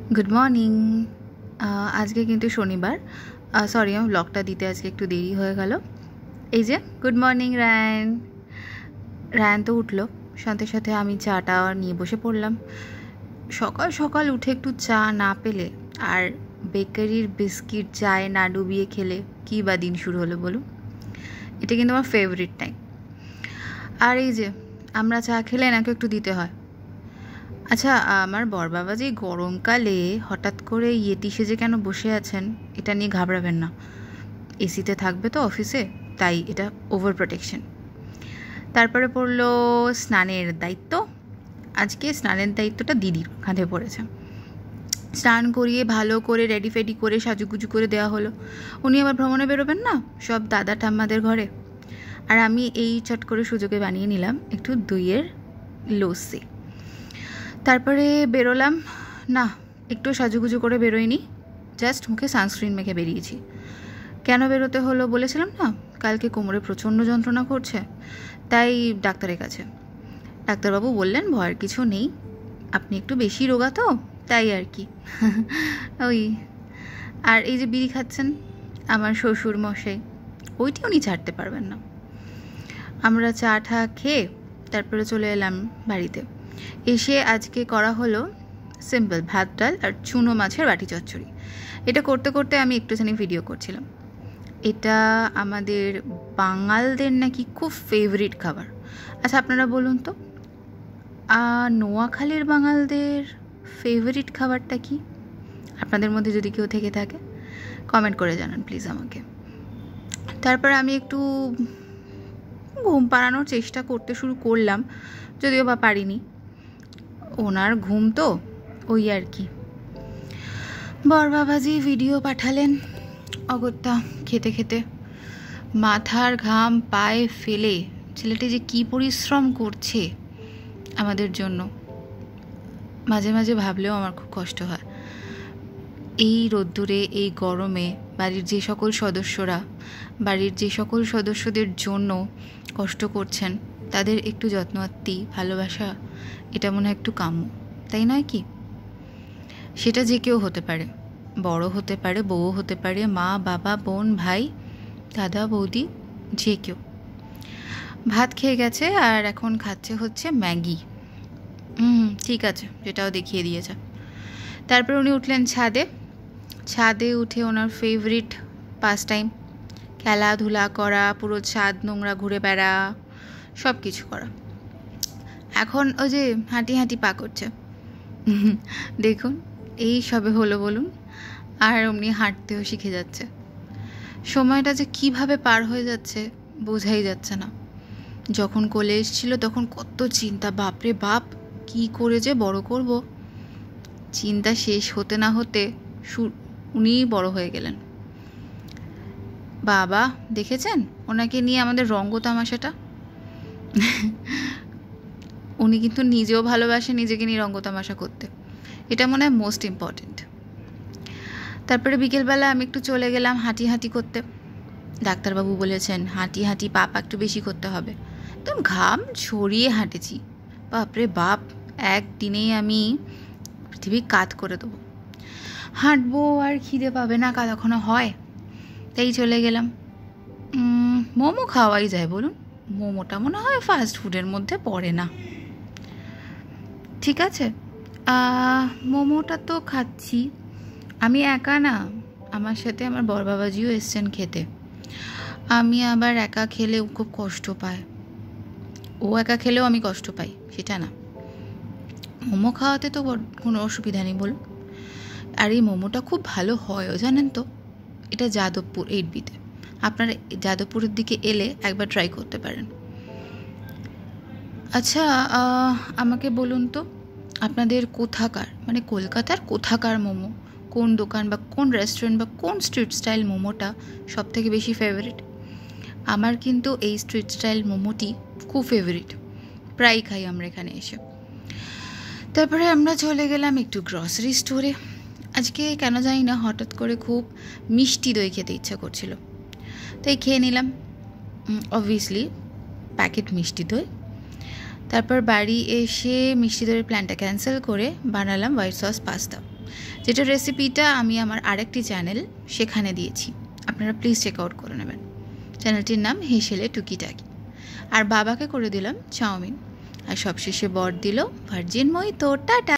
Good morning. आज के किन्तु शनिवार सरि आमार ब्लगटा दीते आज के एकटु देरी हो गेलो। এই যে गुड मर्निंग রায়ন। রায়ন तो उठलो साथे साथे आमी चाटा निये बसे पड़लाम। सकाल सकाल उठे एकटु चा ना पेले और बेकारिर बिस्किट चाय ना डुबिए खेले कि बा दिन शुरू हलो बोलो। এটা কিন্তু আমার ফেভারিট টাইম। আর এই যে আমরা চা খেলে নাকি একটু দিতে হয়। আচ্ছা আমার বড় বাবা যে গরমকালে হঠাৎ করে ইয়েতি সেজে কেন বসে আছেন এটা নিয়ে ঘাবড়াবেন না। এসিতে থাকবে তো অফিসে, তাই এটা ওভার প্রোটেকশন। তারপরে পড়লো স্নানের দায়িত্ব। আজকে স্নানের দায়িত্বটা দিদির কাঁধে পড়েছে। স্নান করিয়ে ভালো করে রেডি ফেডি করে সাজুগুজু করে দেওয়া হলো। উনি আবার ভ্রমণে বেরোবেন না, সব দাদা ঠাম্মাদের ঘরে। আর আমি এই চট করে সুযোগে বানিয়ে নিলাম একটু দইয়ের লস্যি। তারপরে বেরোলাম না, একটু সাজুগুজু করে বেরোইনি, জাস্ট মুখে সানস্ক্রিন মেখে বেরিয়েছি। কেন বেরোতে হলো বলেছিলাম না, কালকে কোমরে প্রচণ্ড যন্ত্রণা করছে, তাই ডাক্তারের কাছে। ডাক্তারবাবু বললেন ভয়ের কিছু নেই, আপনি একটু বেশি রোগা তো তাই আর কি। ওই আর এই যে বিড়ি খাচ্ছেন আমার শ্বশুর মশাই, ওইটি উনি ছাড়তে পারবেন না। আমরা চা টা খেয়ে তারপরে চলে এলাম বাড়িতে। এসে আজকে করা হলো সিম্পল ভাত ডাল আর চুনো মাছের বাটি চচ্চড়ি। এটা করতে করতে আমি একটুখানি ভিডিও করছিলাম। এটা আমাদের বাঙালদের নাকি খুব ফেভারিট খাবার। আচ্ছা আপনারা বলুন তো নোয়াখালীর বাঙালদের ফেভারিট খাবারটা কি? আপনাদের মধ্যে যদি কেউ থেকে থাকে কমেন্ট করে জানান প্লিজ আমাকে। তারপর আমি একটু ঘুম পাড়ানোর চেষ্টা করতে শুরু করলাম, যদিও বা পারিনি। ওনার ঘুম তো ওই আর কি। বর বাবাজি ভিডিও পাঠালেন অগত্যা খেতে খেতে। মাথার ঘাম পায়ে ফেলে ছেলেটি যে কি পরিশ্রম করছে আমাদের জন্য, মাঝে মাঝে ভাবলেও আমার খুব কষ্ট হয়। এই রোদ্দুরে এই গরমে বাড়ির যে সকল সদস্যদের জন্য কষ্ট করছেন তাদের একটু যত্ন আত্তি ভালোবাসা এটা মনে হয় একটু কাম্য, তাই নয় কি? সেটা যে কেউ হতে পারে, বড় হতে পারে, বউ হতে পারে, মা বাবা বোন ভাই দাদা বৌদি, যে কেউ। ভাত খেয়ে গেছে আর এখন খাচ্ছে হচ্ছে ম্যাগি। ঠিক আছে, যেটাও দেখিয়ে দিয়েছে। তারপর উনি উঠলেন ছাদে উঠে ওনার ফেভারিট পাস টাইম খেলাধুলা করা, পুরো ছাদ নোংরা ঘুরে বেড়া, সব কিছু করা। এখন ওই যে হাঁটি হাঁটি পা করছে, দেখুন এই সবে হলো বলুন, আর অমনি হাঁটতেও শিখে যাচ্ছে। সময়টা যে কিভাবে পার হয়ে যাচ্ছে বোঝাই যাচ্ছে না। যখন কোলে এসেছিল তখন কত চিন্তা, বাপরে বাপ কি করে যে বড় করব। চিন্তা শেষ হতে না হতে উনিই বড় হয়ে গেলেন। বাবা দেখেছেন ওনাকে নিয়ে আমাদের রঙ্গ তামাশাটা। উনি কিন্তু নিজেও ভালোবাসে নিজেকে নিয়ে রঙ্গ তামাশা করতে, এটা মনে হয় মোস্ট ইম্পর্টেন্ট। তারপরে বিকেলবেলা আমি একটু চলে গেলাম হাঁটি হাঁটি করতে। ডাক্তারবাবু বলেছেন হাঁটি হাঁটি পা একটু বেশি করতে হবে। একদম ঘাম ছড়িয়ে হাঁটেছি, বাপরে বাপ একদিনেই আমি পৃথিবী কাত করে দেবো। হাঁটবো আর খিদে পাবে না কখনো হয়, তাই চলে গেলাম। মোমো খাওয়াই যায় বলুন, মোমোটা মনে হয় ফাস্ট ফুডের মধ্যে পড়ে না। ঠিক আছে মোমোটা তো খাচ্ছি, আমি একা না, আমার সাথে আমার বড় বাবাজিও এসছেন খেতে। আমি আবার একা খেলে খুব কষ্ট পায়, ও একা খেলেও আমি কষ্ট পাই সেটা না। মোমো খাওয়াতে তো কোনো অসুবিধা নেই বলুন। আর এই মোমোটা খুব ভালো হয়ও জানেন তো। এটা যাদবপুর 8B-তে, আপনারা যাদবপুরের দিকে এলে একবার ট্রাই করতে পারেন। আচ্ছা আমাকে বলুন তো আপনাদের কোথাকার মানে কলকাতার কোথাকার মোমো, কোন দোকান বা কোন রেস্টুরেন্ট বা কোন স্ট্রিট স্টাইল মোমোটা সব থেকে বেশি ফেভারিট? আমার কিন্তু এই স্ট্রিট স্টাইল মোমোটি খুব ফেভারিট, প্রায় খাই আমরা এখানে এসে। তারপরে আমরা চলে গেলাম একটু গ্রসারি স্টোরে। আজকে কেন জানি না হঠাৎ করে খুব মিষ্টি দই খেতে ইচ্ছা করছিল, তাই খেয়ে নিলাম অবভিয়াসলি প্যাকেট মিষ্টি দই। তারপর বাড়ি এসে মিষ্টি দইয়ের প্ল্যানটা ক্যান্সেল করে বানালাম হোয়াইট সস পাস্তা, যেটা রেসিপিটা আমি আমার আরেকটি চ্যানেল সেখানে দিয়েছি, আপনারা প্লিজ চেক আউট করে নেবেন। চ্যানেলটির নাম হেসেলে টুকিটাকি। আর বাবাকে করে দিলাম চাউমিন, আর সবশেষে বর দিল ভার্জিন মই। তো টাটা।